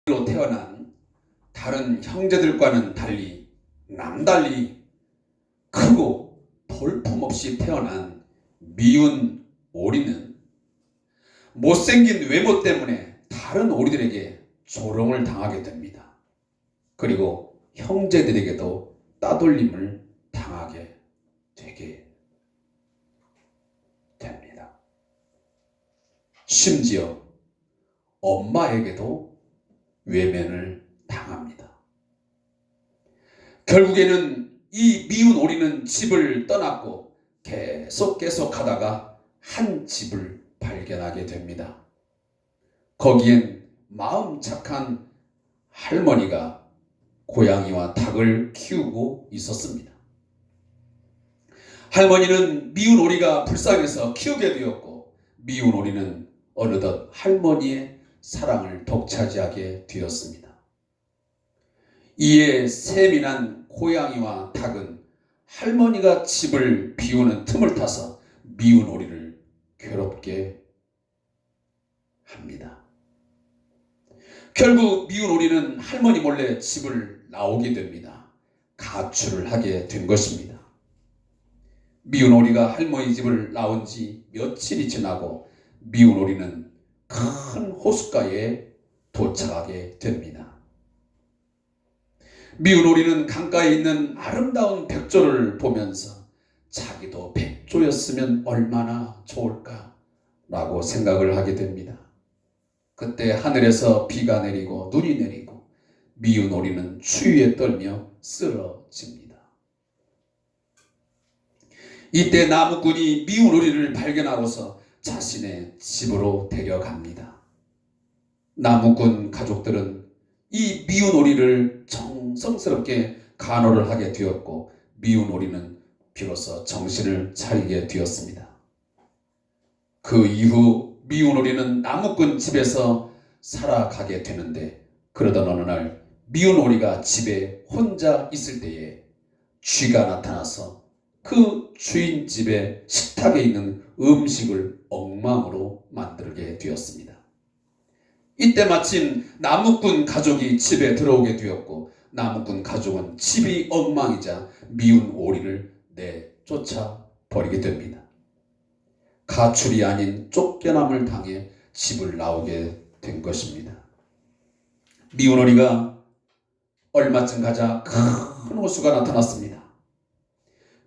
로 태어난 다른 형제들과는 달리 남달리 크고 볼품없이 태어난 미운 오리는 못생긴 외모 때문에 다른 오리들에게 조롱을 당하게 됩니다. 그리고 형제들에게도 따돌림을 당하게 되게 됩니다. 심지어 엄마에게도 외면을 당합니다. 결국에는 이 미운 오리는 집을 떠났고 계속 하다가 한 집을 발견하게 됩니다. 거기엔 마음 착한 할머니가 고양이와 닭을 키우고 있었습니다. 할머니는 미운 오리가 불쌍해서 키우게 되었고, 미운 오리는 어느덧 할머니의 사랑을 독차지하게 되었습니다. 이에 세민한 고양이와 닭은 할머니가 집을 비우는 틈을 타서 미운 오리를 괴롭게 합니다. 결국 미운 오리는 할머니 몰래 집을 나오게 됩니다. 가출을 하게 된 것입니다. 미운 오리가 할머니 집을 나온 지 며칠이 지나고 미운 오리는 큰 호숫가에 도착하게 됩니다. 미운 오리는 강가에 있는 아름다운 백조를 보면서 자기도 백조였으면 얼마나 좋을까 라고 생각을 하게 됩니다. 그때 하늘에서 비가 내리고 눈이 내리고 미운 오리는 추위에 떨며 쓰러집니다. 이때 나무꾼이 미운 오리를 발견하고서 자신의 집으로 데려갑니다. 나무꾼 가족들은 이 미운 오리를 정성스럽게 간호를 하게 되었고, 미운 오리는 비로소 정신을 차리게 되었습니다. 그 이후 미운 오리는 나무꾼 집에서 살아가게 되는데, 그러던 어느 날 미운 오리가 집에 혼자 있을 때에 쥐가 나타나서 그 주인 집의 식탁에 있는 음식을 엉망으로 만들게 되었습니다. 이때 마침 나무꾼 가족이 집에 들어오게 되었고, 나무꾼 가족은 집이 엉망이자 미운 오리를 내쫓아 버리게 됩니다. 가출이 아닌 쫓겨남을 당해 집을 나오게 된 것입니다. 미운 오리가 얼마쯤 가자 큰 호수가 나타났습니다.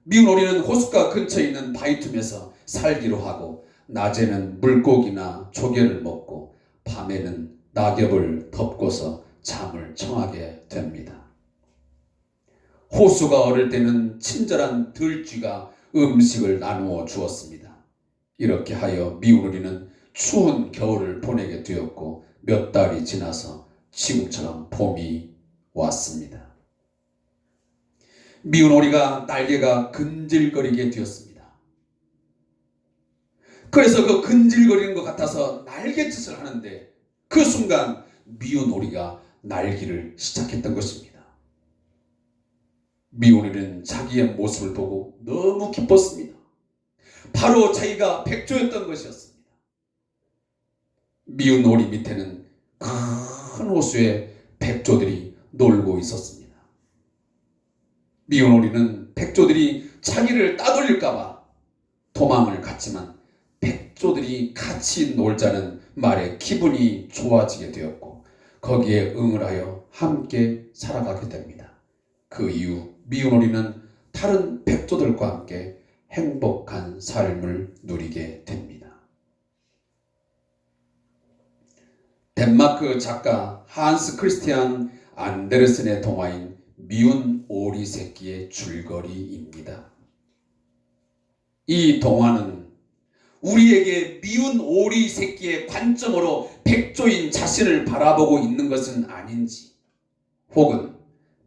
미운 오리는 호숫가 근처에 있는 바위 틈에서 살기로 하고, 낮에는 물고기나 조개를 먹고 밤에는 낙엽을 덮고서 잠을 청하게 됩니다. 호수가 어릴 때는 친절한 들쥐가 음식을 나누어 주었습니다. 이렇게 하여 미운 오리는 추운 겨울을 보내게 되었고, 몇 달이 지나서 지금처럼 봄이 왔습니다. 미운 오리가 날개가 근질거리게 되었습니다. 그래서 그 근질거리는 것 같아서 날갯짓을 하는데, 그 순간 미운 오리가 날기를 시작했던 것입니다. 미운 오리는 자기의 모습을 보고 너무 기뻤습니다. 바로 자기가 백조였던 것이었습니다. 미운 오리 밑에는 큰 호수에 백조들이 놀고 있었습니다. 미운 오리는 백조들이 자기를 따돌릴까봐 도망을 갔지만, 백조들이 같이 놀자는 말에 기분이 좋아지게 되었고, 거기에 응을 하여 함께 살아가게 됩니다. 그 이후 미운 오리는 다른 백조들과 함께 행복한 삶을 누리게 됩니다. 덴마크 작가 한스 크리스티안 안데르센의 동화인 미운 오리 새끼의 줄거리입니다. 이 동화는 우리에게 미운 오리 새끼의 관점으로 백조인 자신을 바라보고 있는 것은 아닌지, 혹은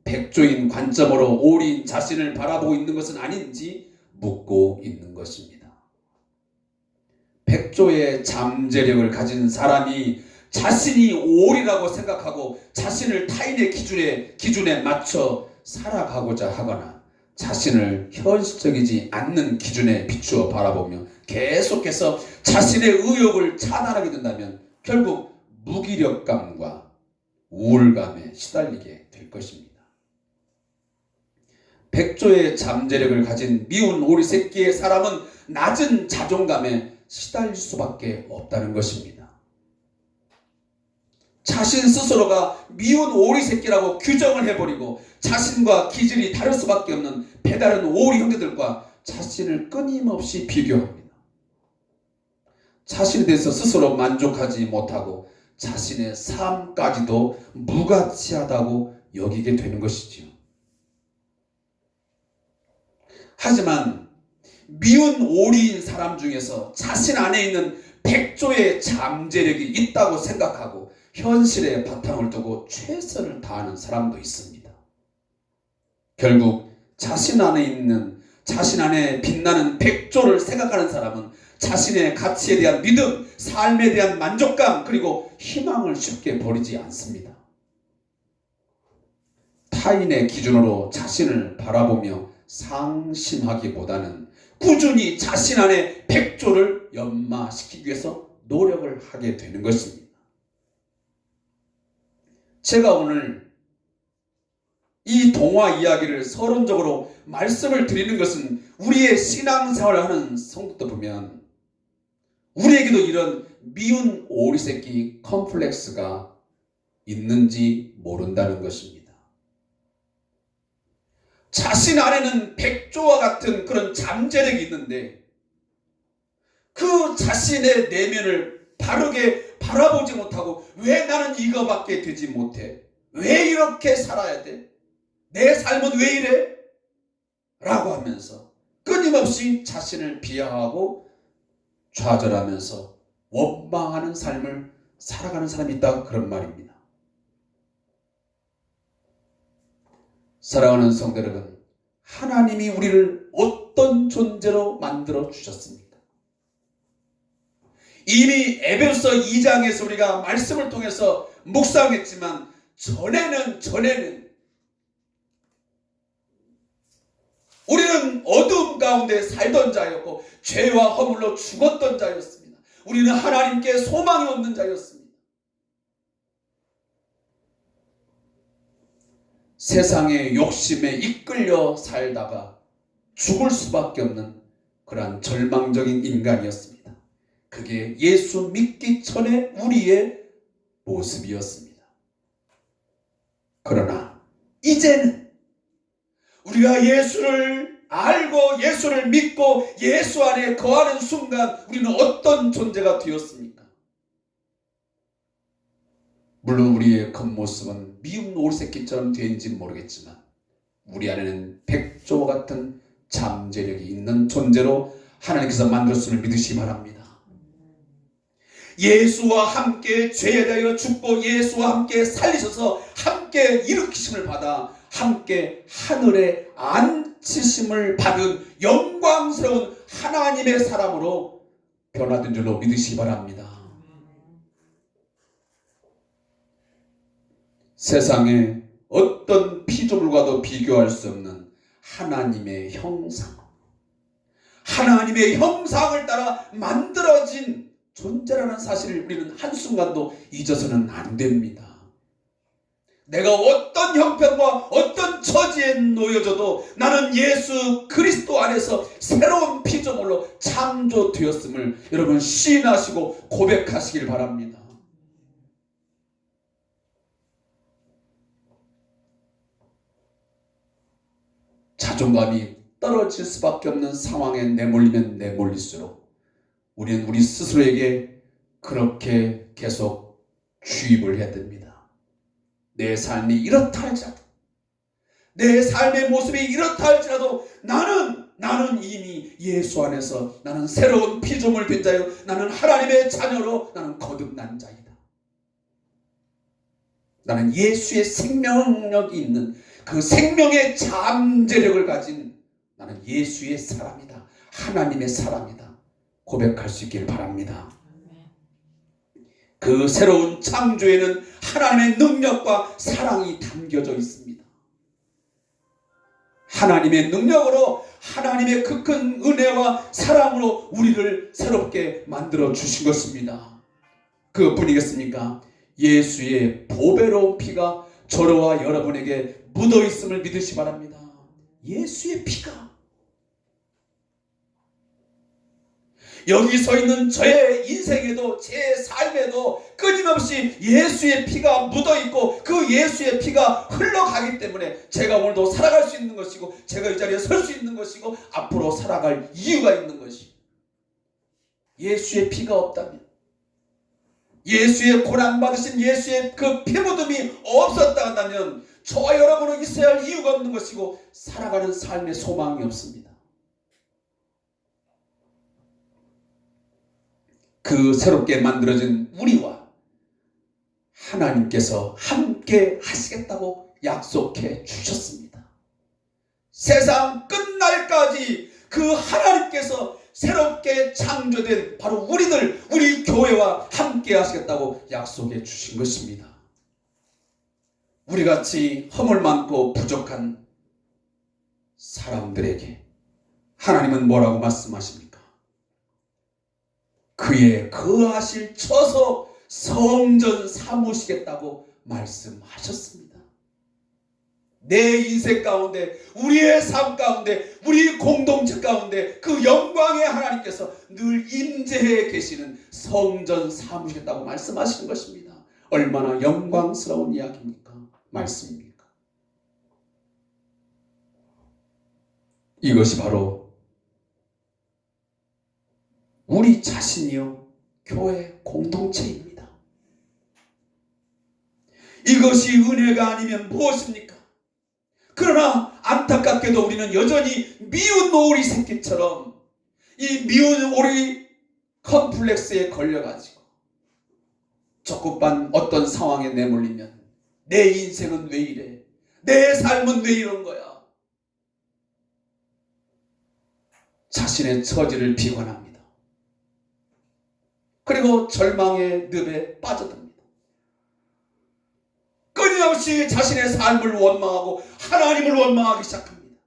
백조인 관점으로 오리인 자신을 바라보고 있는 것은 아닌지 묻고 있는 것입니다. 백조의 잠재력을 가진 사람이 자신이 오리라고 생각하고 자신을 타인의 기준에 맞춰 살아가고자 하거나, 자신을 현실적이지 않는 기준에 비추어 바라보며 계속해서 자신의 의욕을 차단하게 된다면 결국 무기력감과 우울감에 시달리게 될 것입니다. 백조의 잠재력을 가진 미운 오리 새끼의 사람은 낮은 자존감에 시달릴 수밖에 없다는 것입니다. 자신 스스로가 미운 오리 새끼라고 규정을 해버리고 자신과 기질이 다를 수밖에 없는 배다른 오리 형제들과 자신을 끊임없이 비교합니다. 자신에 대해서 스스로 만족하지 못하고 자신의 삶까지도 무가치하다고 여기게 되는 것이지요. 하지만 미운 오리인 사람 중에서 자신 안에 있는 백조의 잠재력이 있다고 생각하고 현실에 바탕을 두고 최선을 다하는 사람도 있습니다. 결국 자신 안에 빛나는 백조를 생각하는 사람은 자신의 가치에 대한 믿음, 삶에 대한 만족감, 그리고 희망을 쉽게 버리지 않습니다. 타인의 기준으로 자신을 바라보며 상심하기보다는 꾸준히 자신 안에 백조를 연마시키기 위해서 노력을 하게 되는 것입니다. 제가 오늘 이 동화 이야기를 서론적으로 말씀을 드리는 것은 우리의 신앙생활을 하는 성도들 보면 우리에게도 이런 미운 오리 새끼 컴플렉스가 있는지 모른다는 것입니다. 자신 안에는 백조와 같은 그런 잠재력이 있는데 그 자신의 내면을 바르게 바라보지 못하고 왜 나는 이거밖에 되지 못해? 왜 이렇게 살아야 돼? 내 삶은 왜 이래? 라고 하면서 끊임없이 자신을 비하하고 좌절하면서 원망하는 삶을 살아가는 사람이 있다, 그런 말입니다. 사랑하는 성도 여러분, 하나님이 우리를 어떤 존재로 만들어 주셨습니까? 이미 에베소서 2장에서 우리가 말씀을 통해서 묵상했지만 전에는 우리는 어두움 가운데 살던 자였고 죄와 허물로 죽었던 자였습니다. 우리는 하나님께 소망이 없는 자였습니다. 세상의 욕심에 이끌려 살다가 죽을 수밖에 없는 그러한 절망적인 인간이었습니다. 그게 예수 믿기 전에 우리의 모습이었습니다. 그러나 이제는 우리가 예수를 알고 예수를 믿고 예수 안에 거하는 순간 우리는 어떤 존재가 되었습니까? 물론 우리의 겉모습은 미운 오리새끼처럼 되는지는 모르겠지만 우리 안에는 백조와 같은 잠재력이 있는 존재로 하나님께서 만들었음을 믿으시기 바랍니다. 예수와 함께 죄에 대하여 죽고 예수와 함께 살리셔서 함께 일으키심을 받아 함께 하늘에 앉히심을 받은 영광스러운 하나님의 사람으로 변화된 줄로 믿으시기 바랍니다. 세상에 어떤 피조물과도 비교할 수 없는 하나님의 형상, 하나님의 형상을 따라 만들어진 존재라는 사실을 우리는 한순간도 잊어서는 안 됩니다. 내가 어떤 형편과 어떤 처지에 놓여져도 나는 예수 그리스도 안에서 새로운 피조물로 창조되었음을 여러분 시인하시고 고백하시길 바랍니다. 자존감이 떨어질 수밖에 없는 상황에 내몰리면 내몰릴수록 우리는 우리 스스로에게 그렇게 계속 주입을 해야 됩니다. 내 삶이 이렇다 할지라도, 내 삶의 모습이 이렇다 할지라도 나는 이미 예수 안에서 나는 새로운 피조물 된 자요, 나는 하나님의 자녀로 나는 거듭난 자이다. 나는 예수의 생명력이 있는 그 생명의 잠재력을 가진 나는 예수의 사람이다, 하나님의 사람이다 고백할 수 있길 바랍니다. 그 새로운 창조에는 하나님의 능력과 사랑이 담겨져 있습니다. 하나님의 능력으로 하나님의 그 큰 은혜와 사랑으로 우리를 새롭게 만들어 주신 것입니다. 그것뿐이겠습니까? 예수의 보배로운 피가 저와 여러분에게 묻어 있음을 믿으시 바랍니다. 예수의 피가 여기 서 있는 저의 인생에도 제 삶에도 끊임없이 예수의 피가 묻어 있고 그 예수의 피가 흘러가기 때문에 제가 오늘도 살아갈 수 있는 것이고 제가 이 자리에 설 수 있는 것이고 앞으로 살아갈 이유가 있는 것이 예수의 피가 없다면 예수의 고난 받으신 예수의 그 피묻음이 없었다 한다면 저와 여러분은 있어야 할 이유가 없는 것이고 살아가는 삶의 소망이 없습니다. 그 새롭게 만들어진 우리와 하나님께서 함께 하시겠다고 약속해 주셨습니다. 세상 끝날까지 그 하나님께서 새롭게 창조된 바로 우리들, 우리 교회와 함께 하시겠다고 약속해 주신 것입니다. 우리같이 허물 많고 부족한 사람들에게 하나님은 뭐라고 말씀하십니까? 그의 거하실 처소 성전 삼으시겠다고 말씀하셨습니다. 내 인생 가운데, 우리의 삶 가운데, 우리 공동체 가운데 그 영광의 하나님께서 늘 임재해 계시는 성전 삼으시겠다고 말씀하시는 것입니다. 얼마나 영광스러운 이야기입니까? 말씀입니까? 이것이 바로 우리 자신이요 교회 공동체입니다. 이것이 은혜가 아니면 무엇입니까? 그러나 안타깝게도 우리는 여전히 미운 오리 새끼처럼 이 미운 오리 컴플렉스에 걸려가지고 조금만 어떤 상황에 내몰리면 내 인생은 왜 이래? 내 삶은 왜 이런 거야? 자신의 처지를 비관합니다. 그리고 절망의 늪에 빠져듭니다. 끊임없이 자신의 삶을 원망하고 하나님을 원망하기 시작합니다.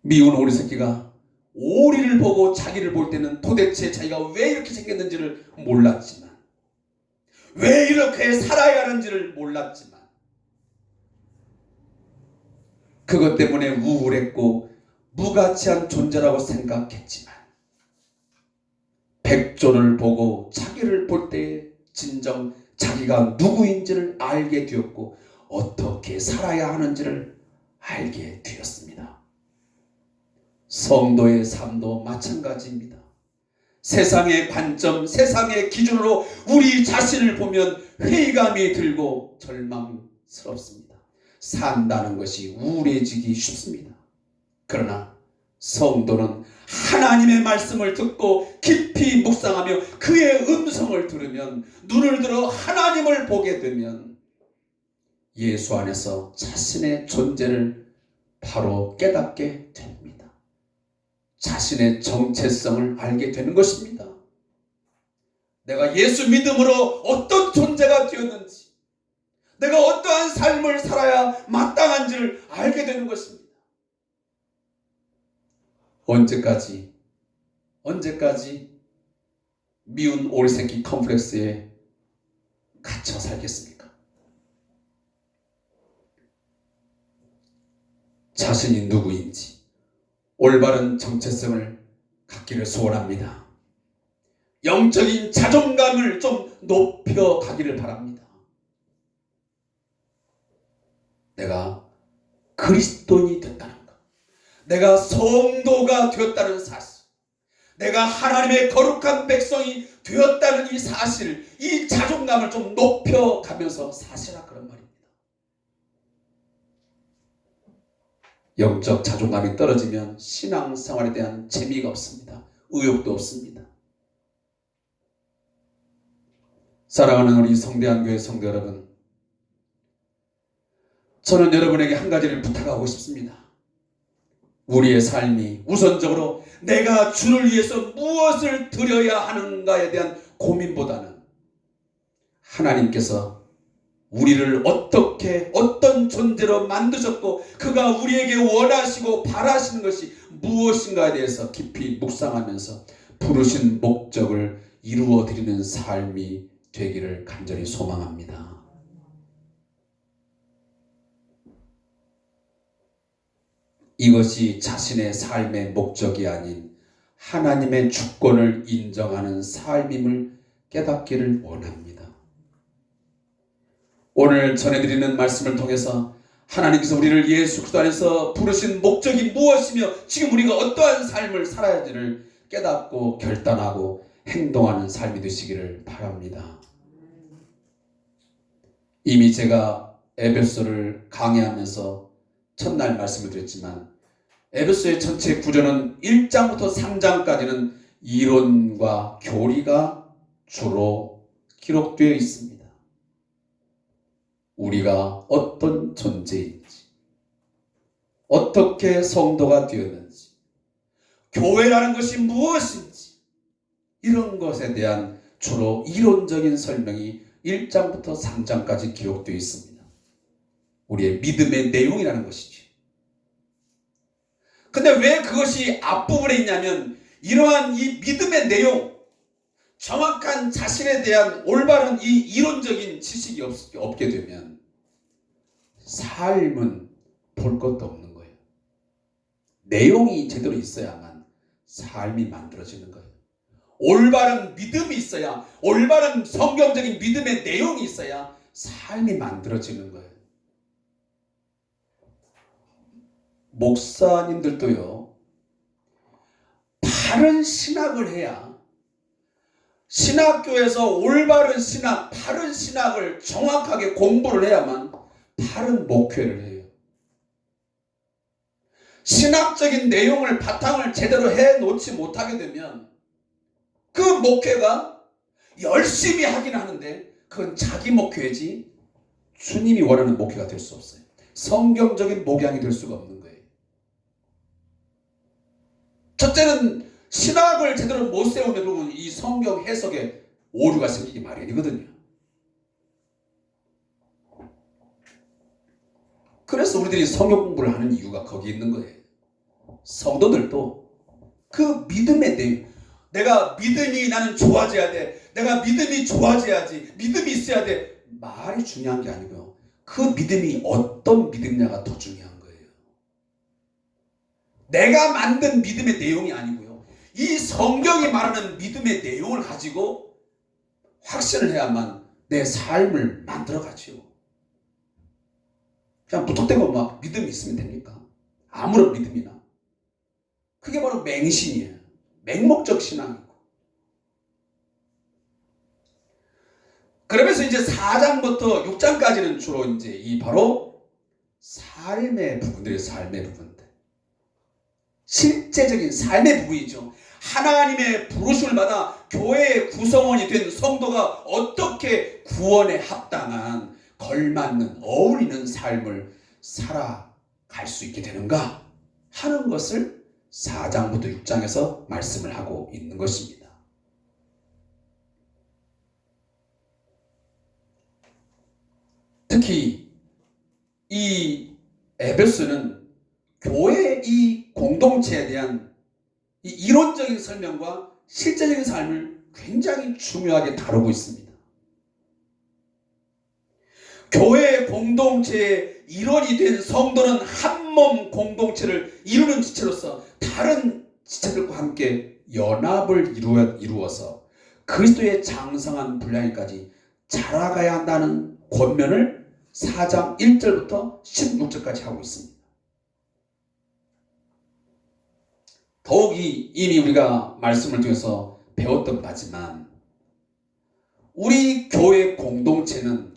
미운 오리 새끼가 오리를 보고 자기를 볼 때는 도대체 자기가 왜 이렇게 생겼는지를 몰랐지만, 왜 이렇게 살아야 하는지를 몰랐지만, 그것 때문에 우울했고 무가치한 존재라고 생각했지만, 백조를 보고 자기를 볼 때에 진정 자기가 누구인지를 알게 되었고 어떻게 살아야 하는지를 알게 되었습니다. 성도의 삶도 마찬가지입니다. 세상의 관점, 세상의 기준으로 우리 자신을 보면 회의감이 들고 절망스럽습니다. 산다는 것이 우울해지기 쉽습니다. 그러나 성도는 하나님의 말씀을 듣고 깊이 묵상하며 그의 음성을 들으면, 눈을 들어 하나님을 보게 되면 예수 안에서 자신의 존재를 바로 깨닫게 됩니다. 자신의 정체성을 알게 되는 것입니다. 내가 예수 믿음으로 어떤 존재가 되었는지, 내가 어떠한 삶을 살아야 마땅한지를 알게 되는 것입니다. 언제까지 미운 오리새끼 컴플렉스에 갇혀 살겠습니까? 자신이 누구인지 올바른 정체성을 갖기를 소원합니다. 영적인 자존감을 좀 높여가기를 바랍니다. 내가 그리스도인이 됐다는 것, 내가 성도가 되었다는 사실, 내가 하나님의 거룩한 백성이 되었다는 이 사실, 이 자존감을 좀 높여가면서 사시라, 그런 말입니다. 영적 자존감이 떨어지면 신앙생활에 대한 재미가 없습니다. 의욕도 없습니다. 사랑하는 우리 성대한교회 성도 여러분, 저는 여러분에게 한 가지를 부탁하고 싶습니다. 우리의 삶이 우선적으로 내가 주를 위해서 무엇을 드려야 하는가에 대한 고민보다는 하나님께서 우리를 어떻게 어떤 존재로 만드셨고 그가 우리에게 원하시고 바라시는 것이 무엇인가에 대해서 깊이 묵상하면서 부르신 목적을 이루어 드리는 삶이 되기를 간절히 소망합니다. 이것이 자신의 삶의 목적이 아닌 하나님의 주권을 인정하는 삶임을 깨닫기를 원합니다. 오늘 전해드리는 말씀을 통해서 하나님께서 우리를 예수 그리스도 안에서 부르신 목적이 무엇이며 지금 우리가 어떠한 삶을 살아야 할지를 깨닫고 결단하고 행동하는 삶이 되시기를 바랍니다. 이미 제가 에베소를 강의하면서 첫날 말씀을 드렸지만 에베소의 전체 구조는 1장부터 3장까지는 이론과 교리가 주로 기록되어 있습니다. 우리가 어떤 존재인지, 어떻게 성도가 되었는지, 교회라는 것이 무엇인지 이런 것에 대한 주로 이론적인 설명이 1장부터 3장까지 기록되어 있습니다. 우리의 믿음의 내용이라는 것이죠. 근데 왜 그것이 앞부분에 있냐면 이러한 이 믿음의 내용, 정확한 자신에 대한 올바른 이 이론적인 지식이 없게 되면 삶은 볼 것도 없는 거예요. 내용이 제대로 있어야만 삶이 만들어지는 거예요. 올바른 믿음이 있어야, 올바른 성경적인 믿음의 내용이 있어야 삶이 만들어지는 거예요. 목사님들도요, 바른 신학을 해야, 신학교에서 올바른 신학, 바른 신학을 정확하게 공부를 해야만 바른 목회를 해요. 신학적인 내용을 바탕을 제대로 해놓지 못하게 되면 그 목회가 열심히 하긴 하는데 그건 자기 목회지 주님이 원하는 목회가 될 수 없어요. 성경적인 목양이 될 수가 없는 거예요. 첫째는 신학을 제대로 못 세우면 이 성경 해석에 오류가 생기기 마련이거든요. 그래서 우리들이 성경 공부를 하는 이유가 거기 있는 거예요. 성도들도 그 믿음에 대해 내가 믿음이 나는 좋아져야 돼. 내가 믿음이 좋아져야지. 믿음이 있어야 돼. 말이 중요한 게 아니고요. 그 믿음이 어떤 믿음냐가 더 중요한 거예요. 내가 만든 믿음의 내용이 아니고요. 이 성경이 말하는 믿음의 내용을 가지고 확신을 해야만 내 삶을 만들어가지요. 그냥 무턱대고 막 믿음이 있으면 됩니까? 아무런 믿음이나. 그게 바로 맹신이에요. 맹목적 신앙이고. 그러면서 이제 4장부터 6장까지는 주로 이제 이 바로 삶의 부분들이에요. 삶의 부분들. 실제적인 삶의 부분이죠. 하나님의 부르심을 받아 교회의 구성원이 된 성도가 어떻게 구원에 합당한 걸맞는 어울리는 삶을 살아갈 수 있게 되는가 하는 것을 4장부터 6장에서 말씀을 하고 있는 것입니다. 특히 이 에베소는 교회의 이 공동체에 대한 이 이론적인 설명과 실제적인 삶을 굉장히 중요하게 다루고 있습니다. 교회의 공동체의 일원이 된 성도는 한 몸 공동체를 이루는 지체로서 다른 지체들과 함께 연합을 이루어서 그리스도의 장성한 분량까지 자라가야 한다는 권면을 4장 1절부터 16절까지 하고 있습니다. 더욱이 이미 우리가 말씀을 통해서 배웠던 바지만 우리 교회 공동체는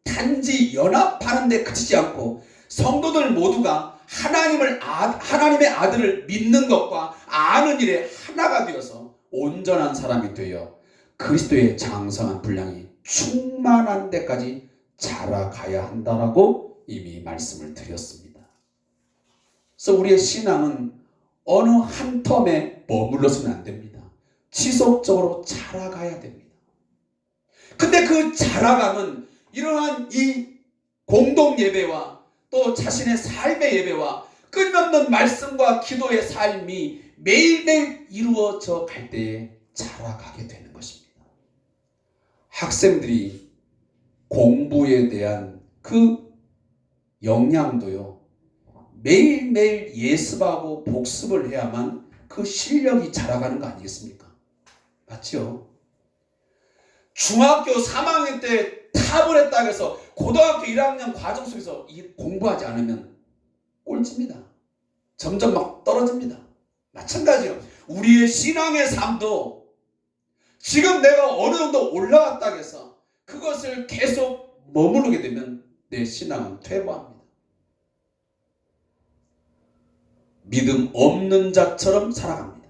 단지 연합하는 데 그치지 않고 성도들 모두가 하나님의 아들을 믿는 것과 아는 일에 하나가 되어서 온전한 사람이 되어 그리스도의 장성한 분량이 충만한 데까지 자라가야 한다라고 이미 말씀을 드렸습니다. 그래서 우리의 신앙은 어느 한 텀에 머물러서는 안 됩니다. 지속적으로 자라가야 됩니다. 근데 그 자라감은 이러한 이 공동 예배와 또 자신의 삶의 예배와 끊임없는 말씀과 기도의 삶이 매일매일 이루어져 갈 때에 자라가게 되는 것입니다. 학생들이 공부에 대한 그 역량도요, 매일매일 예습하고 복습을 해야만 그 실력이 자라가는 거 아니겠습니까? 맞죠? 중학교 3학년 때 탑을 했다 해서 고등학교 1학년 과정 속에서 공부하지 않으면 꼴찌입니다. 점점 막 떨어집니다. 마찬가지로 우리의 신앙의 삶도 지금 내가 어느 정도 올라왔다 해서 그것을 계속 머무르게 되면 내 신앙은 퇴보합니다. 믿음 없는 자처럼 살아갑니다.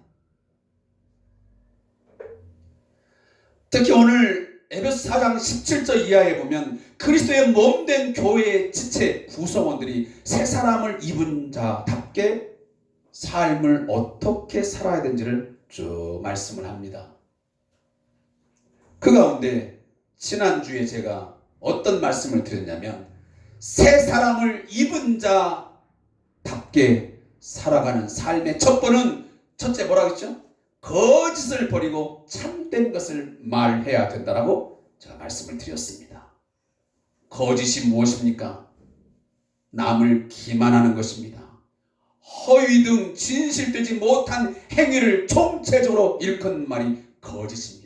특히 오늘 에베소 4장 17절 이하에 보면 그리스도의 몸된 교회의 지체 구성원들이 새 사람을 입은 자답게 삶을 어떻게 살아야 되는지를 쭉 말씀을 합니다. 그 가운데 지난주에 제가 어떤 말씀을 드렸냐면 새 사람을 입은 자답게 살아가는 삶의 첫 번은 첫째 뭐라고 했죠? 거짓을 버리고 참된 것을 말해야 된다라고 제가 말씀을 드렸습니다. 거짓이 무엇입니까? 남을 기만하는 것입니다. 허위 등 진실되지 못한 행위를 총체적으로 일컫는 말이 거짓입니다.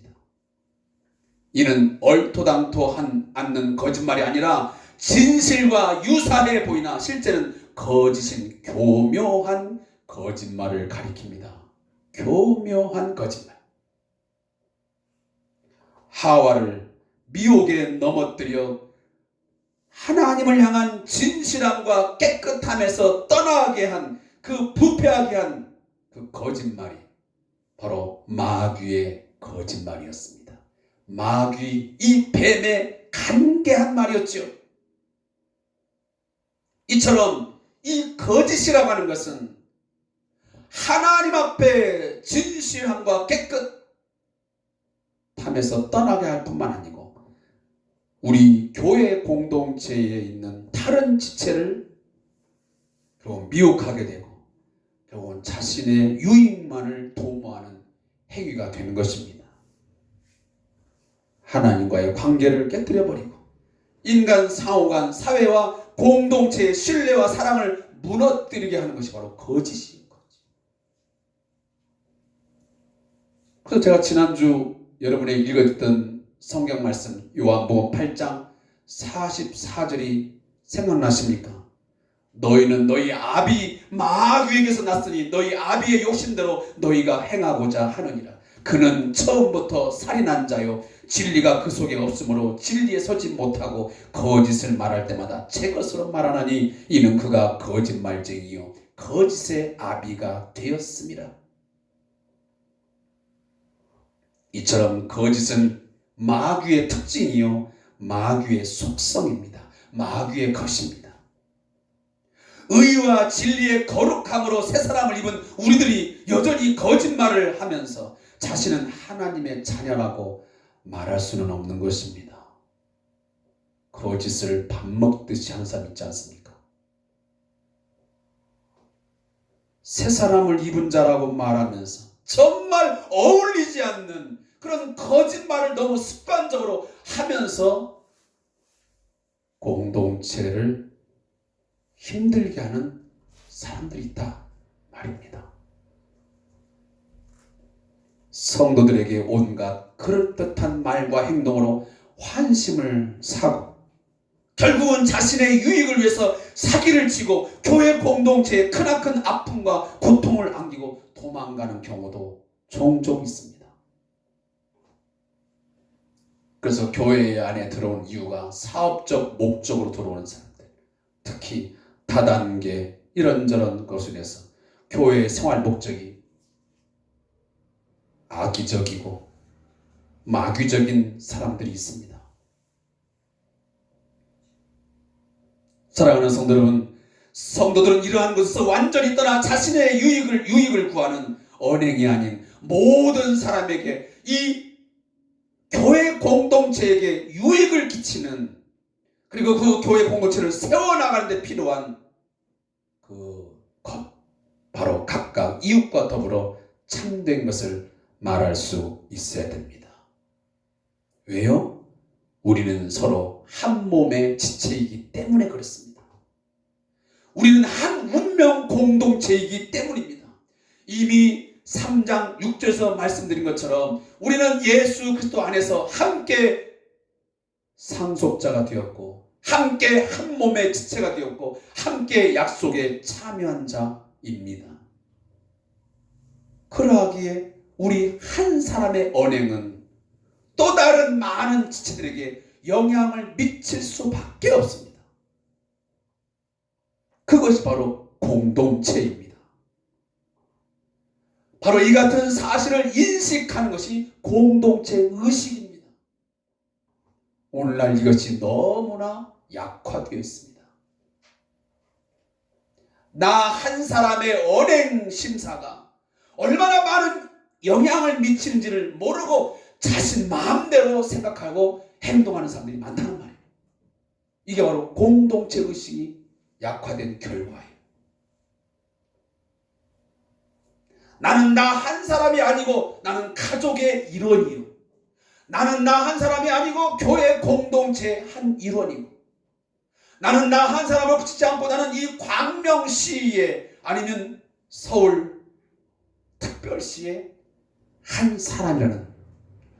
이는 얼토당토한 않는 거짓말이 아니라 진실과 유사해 보이나 실제는 거짓인 교묘한 거짓말을 가리킵니다. 교묘한 거짓말. 하와를 미혹에 넘어뜨려 하나님을 향한 진실함과 깨끗함에서 떠나게 한 그 부패하게 한 그 거짓말이 바로 마귀의 거짓말이었습니다. 마귀 이 뱀의 간계한 말이었죠. 이처럼 이 거짓이라고 하는 것은 하나님 앞에 진실함과 깨끗함에서 떠나게 할 뿐만 아니고 우리 교회 공동체에 있는 다른 지체를 미혹하게 되고 결국은 자신의 유익만을 도모하는 행위가 되는 것입니다. 하나님과의 관계를 깨뜨려버리고 인간 상호간 사회와 공동체의 신뢰와 사랑을 무너뜨리게 하는 것이 바로 거짓인 거죠. 그래서 제가 지난주 여러분에게 읽었던 성경 말씀 요한복음 8장 44절이 생각나십니까? 너희는 너희 아비 마귀에게서 났으니 너희 아비의 욕심대로 너희가 행하고자 하느니라. 그는 처음부터 살인한 자요 진리가 그 속에 없으므로 진리에 서지 못하고 거짓을 말할 때마다 제 것으로 말하나니 이는 그가 거짓말쟁이요 거짓의 아비가 되었습니다. 이처럼 거짓은 마귀의 특징이요 마귀의 속성입니다. 마귀의 것입니다. 의와 진리의 거룩함으로 새 사람을 입은 우리들이 여전히 거짓말을 하면서 자신은 하나님의 자녀라고 말할 수는 없는 것입니다. 거짓을 밥 먹듯이 하는 사람 있지 않습니까? 새 사람을 입은 자라고 말하면서 정말 어울리지 않는 그런 거짓말을 너무 습관적으로 하면서 공동체를 힘들게 하는 사람들이 있다 말입니다. 성도들에게 온갖 그럴듯한 말과 행동으로 환심을 사고 결국은 자신의 유익을 위해서 사기를 치고 교회 공동체에 크나큰 아픔과 고통을 안기고 도망가는 경우도 종종 있습니다. 그래서 교회 안에 들어온 이유가 사업적 목적으로 들어오는 사람들, 특히 다단계 이런저런 것에 대해서 교회의 생활 목적이 악의적이고 마귀적인 사람들이 있습니다. 사랑하는 성도 여러분, 성도들은 이러한 것에서 완전히 떠나 자신의 유익을 구하는 언행이 아닌 모든 사람에게 이 교회 공동체에게 유익을 끼치는 그리고 그 교회 공동체를 세워나가는 데 필요한 그 것, 바로 각각 이웃과 더불어 참된 것을 말할 수 있어야 됩니다. 왜요? 우리는 서로 한 몸의 지체이기 때문에 그렇습니다. 우리는 한 운명 공동체이기 때문입니다. 이미 3장 6절에서 말씀드린 것처럼 우리는 예수 그리스도 안에서 함께 상속자가 되었고 함께 한 몸의 지체가 되었고 함께 약속에 참여한 자입니다. 그러하기에 우리 한 사람의 언행은 또 다른 많은 지체들에게 영향을 미칠 수밖에 없습니다. 그것이 바로 공동체입니다. 바로 이 같은 사실을 인식하는 것이 공동체 의식입니다. 오늘날 이것이 너무나 약화되어 있습니다. 나 한 사람의 언행 심사가 얼마나 많은 영향을 미치는지를 모르고 자신 마음대로 생각하고 행동하는 사람들이 많다는 말이에요. 이게 바로 공동체 의식이 약화된 결과예요. 나는 나 한 사람이 아니고 나는 가족의 일원이요. 나는 나 한 사람이 아니고 교회 공동체의 한 일원이고 나는 나 한 사람을 붙이지 않고 나는 이 광명시의 아니면 서울 특별시의 한 사람이라는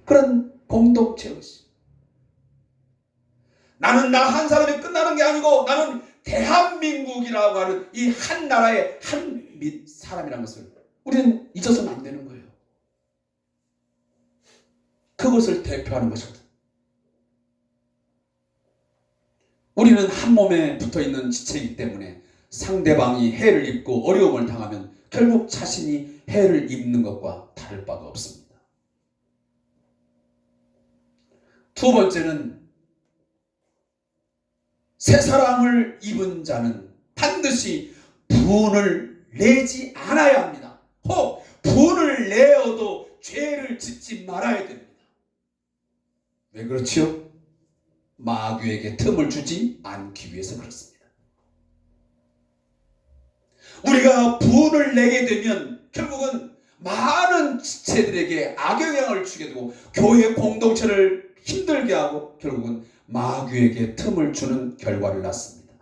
그런 공동체 의식. 나는 나 한 사람이 끝나는 게 아니고 나는 대한민국이라고 하는 이 한 나라의 한 사람이라는 것을 우리는 잊어서는 안 되는 거예요. 그것을 대표하는 것입니다. 우리는 한 몸에 붙어있는 지체이기 때문에 상대방이 해를 입고 어려움을 당하면 결국 자신이 해를 입는 것과 다를 바가 없습니다. 두 번째는 새사랑을 입은 자는 반드시 분을 내지 않아야 합니다. 혹 분을 내어도 죄를 짓지 말아야 됩니다. 왜 그렇지요? 마귀에게 틈을 주지 않기 위해서 그렇습니다. 우리가 분을 내게 되면 결국은 많은 지체들에게 악영향을 주게 되고 교회 공동체를 힘들게 하고 결국은 마귀에게 틈을 주는 결과를 낳습니다.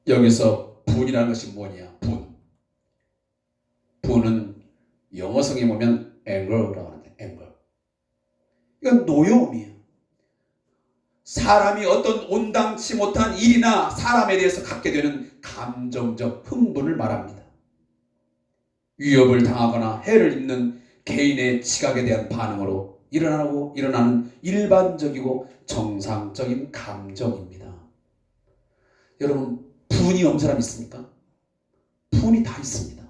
여기서 분이라는 것이 뭐냐? 분은 영어 성에 보면 anger라고 하는데 anger. 이건 노여움이에요. 사람이 어떤 온당치 못한 일이나 사람에 대해서 갖게 되는 감정적 흥분을 말합니다. 위협을 당하거나 해를 입는 개인의 지각에 대한 반응으로 일어나는 일반적이고 정상적인 감정입니다. 여러분, 분이 없는 사람 있습니까? 분이 다 있습니다.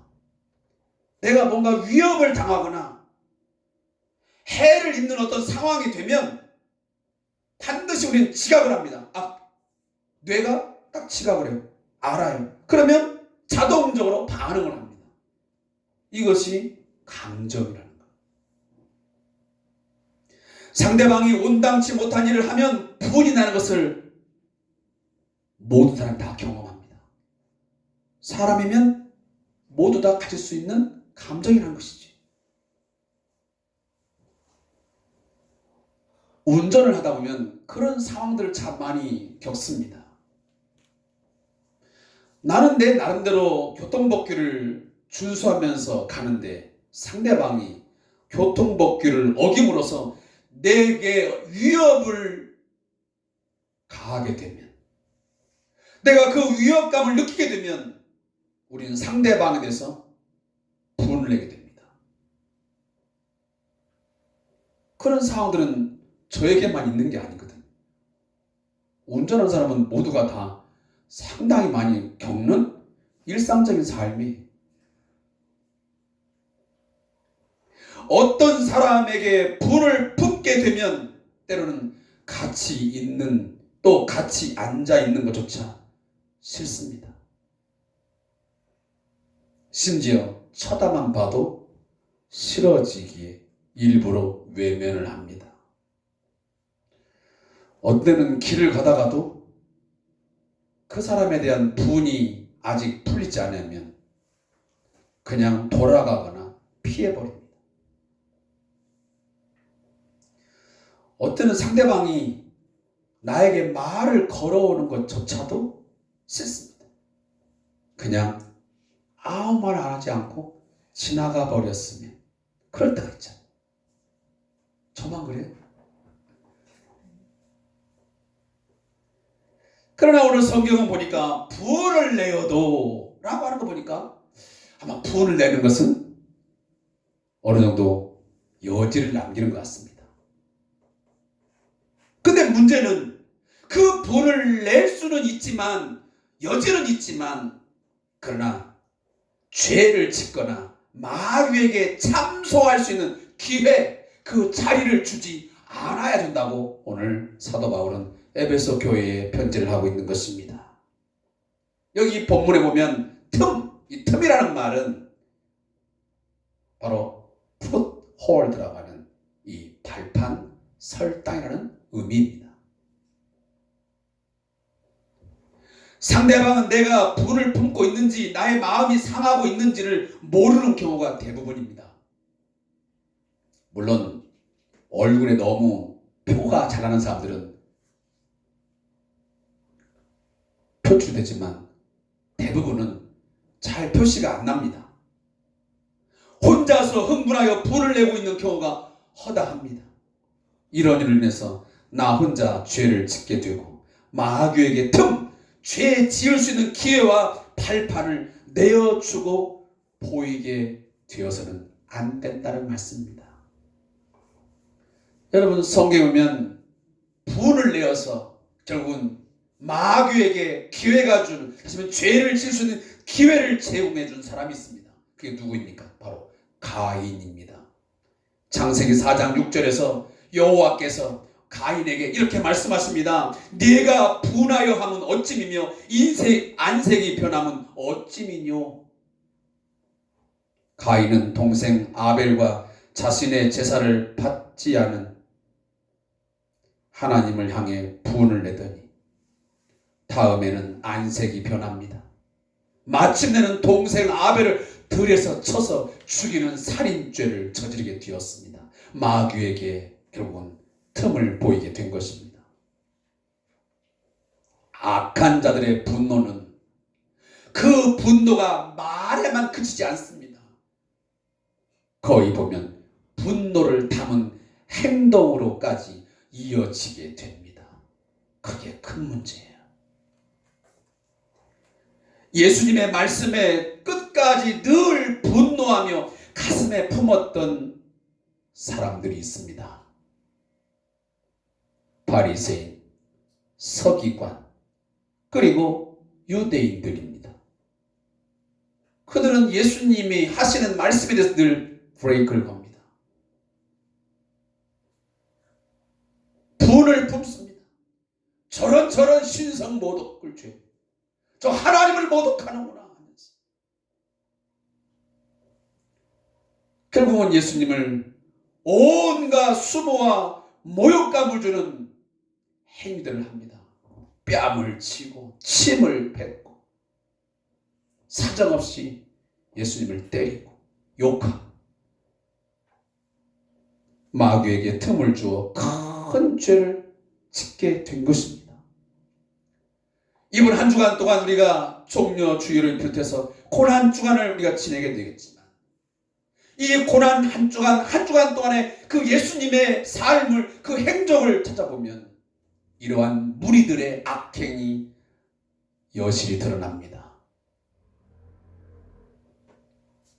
내가 뭔가 위협을 당하거나 해를 입는 어떤 상황이 되면 반드시 우리는 지각을 합니다. 뇌가 딱 지각을 해요. 알아요. 그러면 자동적으로 반응을 합니다. 이것이 감정이라는 거예요. 상대방이 온당치 못한 일을 하면 분이 나는 것을 모든 사람이 다 경험합니다. 사람이면 모두 다 가질 수 있는 감정이라는 것이지. 운전을 하다 보면 그런 상황들을 참 많이 겪습니다. 나는 내 나름대로 교통법규를 준수하면서 가는데 상대방이 교통법규를 어김으로써 내게 위협을 가하게 되면, 내가 그 위협감을 느끼게 되면 우리는 상대방에 대해서 분을 내게 됩니다. 그런 상황들은 저에게만 있는 게 아니거든. 운전하는 사람은 모두가 다 상당히 많이 겪는 일상적인 삶이, 어떤 사람에게 분을 품게 되면 때로는 같이 있는, 또 같이 앉아 있는 것조차 싫습니다. 심지어 쳐다만 봐도 싫어지기에 일부러 외면을 합니다. 어떤 때는 길을 가다가도 그 사람에 대한 분이 아직 풀리지 않으면 그냥 돌아가거나 피해버립니다. 어때는 상대방이 나에게 말을 걸어오는 것조차도 싫습니다. 그냥 아무 말 안 하지 않고 지나가 버렸으면. 그럴 때가 있잖아요. 저만 그래요? 그러나 오늘 성경은 보니까 분을 내어도 라고 하는 거 보니까 아마 분을 내는 것은 어느 정도 여지를 남기는 것 같습니다. 근데 문제는 그 분을 낼 수는 있지만, 여지는 있지만, 그러나 죄를 짓거나 마귀에게 참소할 수 있는 기회, 그 자리를 주지 않아야 된다고 오늘 사도 바울은 에베소 교회에 편지를 하고 있는 것입니다. 여기 본문에 보면 이 틈이라는 말은 바로 foothold라고 하는 이 발판, 설당이라는 의미입니다. 상대방은 내가 분을 품고 있는지, 나의 마음이 상하고 있는지를 모르는 경우가 대부분입니다. 물론 얼굴에 너무 표가 잘나는 사람들은 표출되지만 대부분은 잘 표시가 안 납니다. 혼자서 흥분하여 분을 내고 있는 경우가 허다합니다. 이런 일로 인해서 나 혼자 죄를 짓게 되고 마귀에게 죄 지을 수 있는 기회와 발판을 내어주고 보이게 되어서는 안 된다는 말씀입니다. 여러분, 성경에 보면 분을 내어서 결국은 마귀에게 기회가 준, 하지만 죄를 지을 수 있는 기회를 제공해 준 사람이 있습니다. 그게 누구입니까? 바로 가인입니다. 창세기 4장 6절에서 여호와께서 가인에게 이렇게 말씀하십니다. 네가 분하여 함은 어찌미며 안색이 변함은 어찌미뇨. 가인은 동생 아벨과 자신의 제사를 받지 않은 하나님을 향해 분을 내더니 다음에는 안색이 변합니다. 마침내는 동생 아벨을 들에서 쳐서 죽이는 살인죄를 저지르게 되었습니다. 마귀에게 결국은 틈을 보이게 된 것입니다. 악한 자들의 분노는 그 분노가 말에만 그치지 않습니다. 거의 보면 분노를 담은 행동으로까지 이어지게 됩니다. 그게 큰 문제예요. 예수님의 말씀에 끝까지 늘 분노하며 가슴에 품었던 사람들이 있습니다. 바리새인, 서기관, 그리고 유대인들입니다. 그들은 예수님이 하시는 말씀에 대해서 늘 브레이크를 겁니다. 분을 품습니다. 저런 신성모독을 죄. 저 하나님을 모독하는구나 하면서 결국은 예수님을 온갖 수모와 모욕감을 주는 행위들을 합니다. 뺨을 치고 침을 뱉고 사정없이 예수님을 때리고 욕하고 마귀에게 틈을 주어 큰 죄를 짓게 된 것입니다. 이번 한 주간 동안 우리가 종려 주일을 비롯해서 고난 주간을 우리가 지내게 되겠지만 이 고난 한 주간 동안에 그 예수님의 삶을, 그 행적을 찾아보면 이러한 무리들의 악행이 여실히 드러납니다.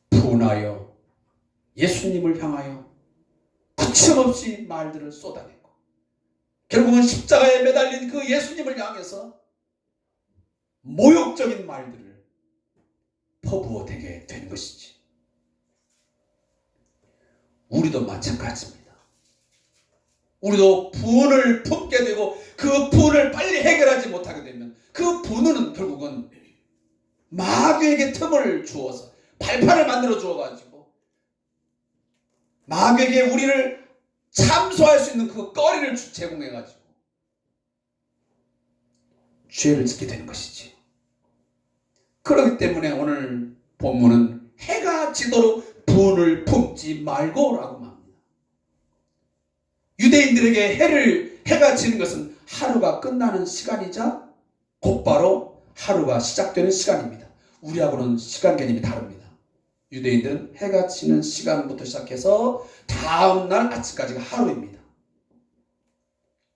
분하여 예수님을 향하여 거침없이 말들을 쏟아내고 결국은 십자가에 매달린 그 예수님을 향해서 모욕적인 말들을 퍼부어대게 된 것이지. 우리도 마찬가지입니다. 우리도 분을 품게 되고 그 분을 빨리 해결하지 못하게 되면 그 분은 결국은 마귀에게 틈을 주어서 발판을 만들어 주어가지고 마귀에게 우리를 참소할 수 있는 그 거리를 제공해가지고 죄를 짓게 되는 것이지. 그렇기 때문에 오늘 본문은 해가 지도록 분을 품지 말고 라고 합니다. 유대인들에게 해가 지는 것은 하루가 끝나는 시간이자 곧바로 하루가 시작되는 시간입니다. 우리하고는 시간 개념이 다릅니다. 유대인들은 해가 지는 시간부터 시작해서 다음날 아침까지가 하루입니다.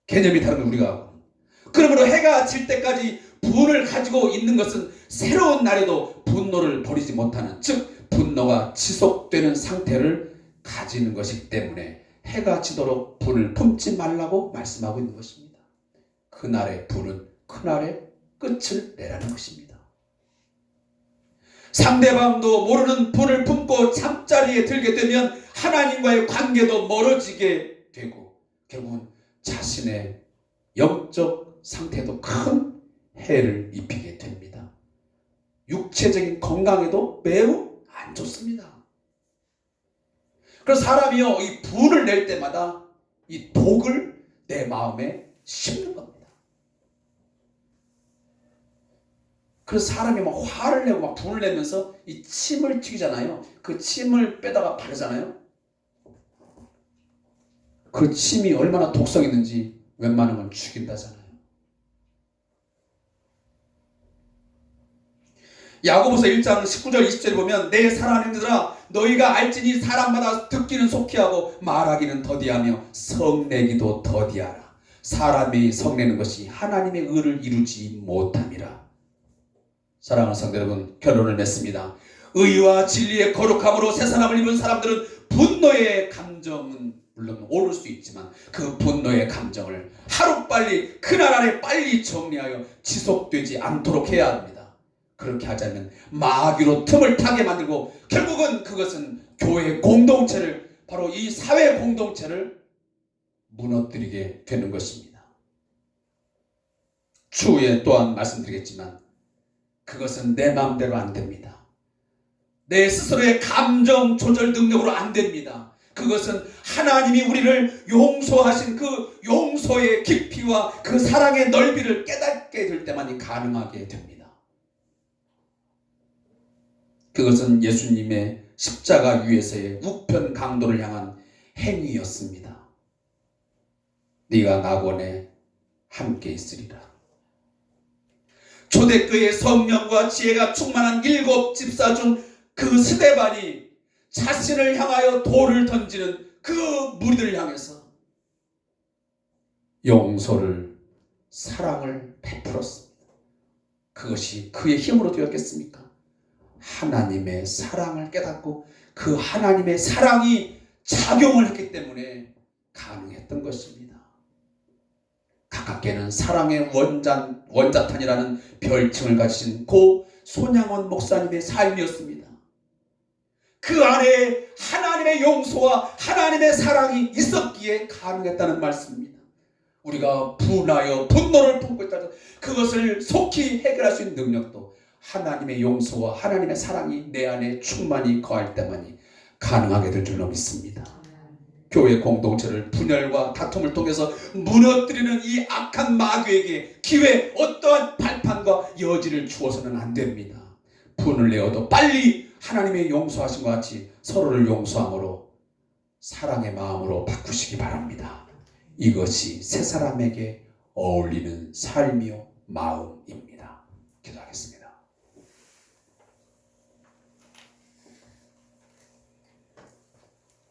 개념이 다른 우리가 하고. 그러므로 해가 질 때까지 분을 가지고 있는 것은 새로운 날에도 분노를 버리지 못하는, 즉 분노가 지속되는 상태를 가지는 것이기 때문에 해가 지도록 분을 품지 말라고 말씀하고 있는 것입니다. 그날의 분은 그날의 끝을 내라는 것입니다. 상대방도 모르는 분을 품고 잠자리에 들게 되면 하나님과의 관계도 멀어지게 되고 결국은 자신의 영적 상태도 큰 해를 입히게 됩니다. 육체적인 건강에도 매우 안 좋습니다. 그래서 사람이요, 이 분을 낼 때마다 이 독을 내 마음에 심는 겁니다. 그래서 사람이 막 화를 내고 막 분을 내면서 이 침을 튀기잖아요. 그 침을 빼다가 바르잖아요. 그 침이 얼마나 독성 있는지 웬만하면 죽인다잖아요. 야고보서 1장 19절 20절에 보면 내 사랑하는 이들아 너희가 알지니 사람마다 듣기는 속히하고 말하기는 더디하며 성내기도 더디하라. 사람이 성내는 것이 하나님의 의를 이루지 못함이라. 사랑하는 성도 여러분, 결론을 맺습니다. 의와 진리의 거룩함으로 새 사람을 입은 사람들은 분노의 감정은 물론 오를 수 있지만 그 분노의 감정을 하루빨리 그날 안에 빨리 정리하여 지속되지 않도록 해야 합니다. 그렇게 하자면 마귀로 틈을 타게 만들고 결국은 그것은 교회 공동체를, 바로 이 사회 공동체를 무너뜨리게 되는 것입니다. 추후에 또한 말씀드리겠지만 그것은 내 마음대로 안 됩니다. 내 스스로의 감정 조절 능력으로 안 됩니다. 그것은 하나님이 우리를 용서하신 그 용서의 깊이와 그 사랑의 넓이를 깨닫게 될 때만이 가능하게 됩니다. 그것은 예수님의 십자가 위에서의 우편 강도를 향한 행위였습니다. 네가 낙원에 함께 있으리라. 초대교회의 성령과 지혜가 충만한 7 집사 중 그 스데반이 자신을 향하여 돌을 던지는 그 무리들을 향해서 용서를, 사랑을 베풀었습니다. 그것이 그의 힘으로 되었겠습니까? 하나님의 사랑을 깨닫고 그 하나님의 사랑이 작용을 했기 때문에 가능했던 것입니다. 가깝게는 사랑의 원자탄이라는 별칭을 가지신 고 손양원 목사님의 삶이었습니다. 그 안에 하나님의 용서와 하나님의 사랑이 있었기에 가능했다는 말씀입니다. 우리가 분하여 분노를 품고 있다면 그것을 속히 해결할 수 있는 능력도 하나님의 용서와 하나님의 사랑이 내 안에 충만히 거할 때만이 가능하게 될 줄로 믿습니다. 교회 공동체를 분열과 다툼을 통해서 무너뜨리는 이 악한 마귀에게 기회, 어떠한 발판과 여지를 주어서는 안 됩니다. 분을 내어도 빨리 하나님의 용서하신 것 같이 서로를 용서함으로 사랑의 마음으로 바꾸시기 바랍니다. 이것이 새 사람에게 어울리는 삶이요 마음입니다. 기도하겠습니다.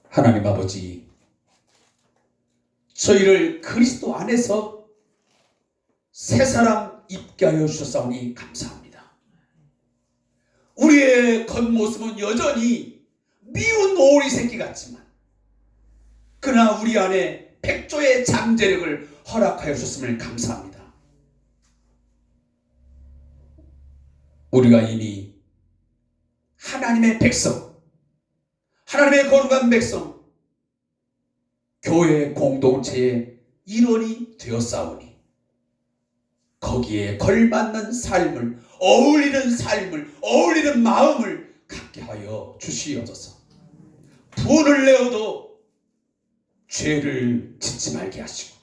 하나님 아버지, 저희를 그리스도 안에서 새 사람 입게 하여 주셨사오니 감사합니다. 우리의 겉모습은 여전히 미운 오리 새끼 같지만 그러나 우리 안에 백조의 잠재력을 허락하여 주셨음을 감사합니다. 우리가 이미 하나님의 백성, 하나님의 거룩한 백성, 교회 공동체의 일원이 되었사오니 거기에 걸맞는 삶을, 어울리는 삶을, 어울리는 마음을 갖게 하여 주시옵소서. 분을 내어도 죄를 짓지 말게 하시고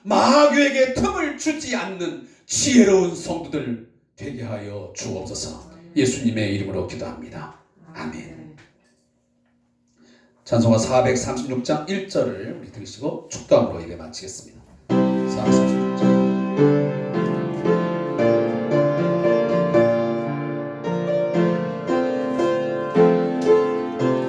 마귀에게 틈을 주지 않는 지혜로운 성도들 되게 하여 주옵소서. 예수님의 이름으로 기도합니다. 아멘. 찬송가 436장 1절을 우리 들으시고 축도함으로 예배 마치겠습니다.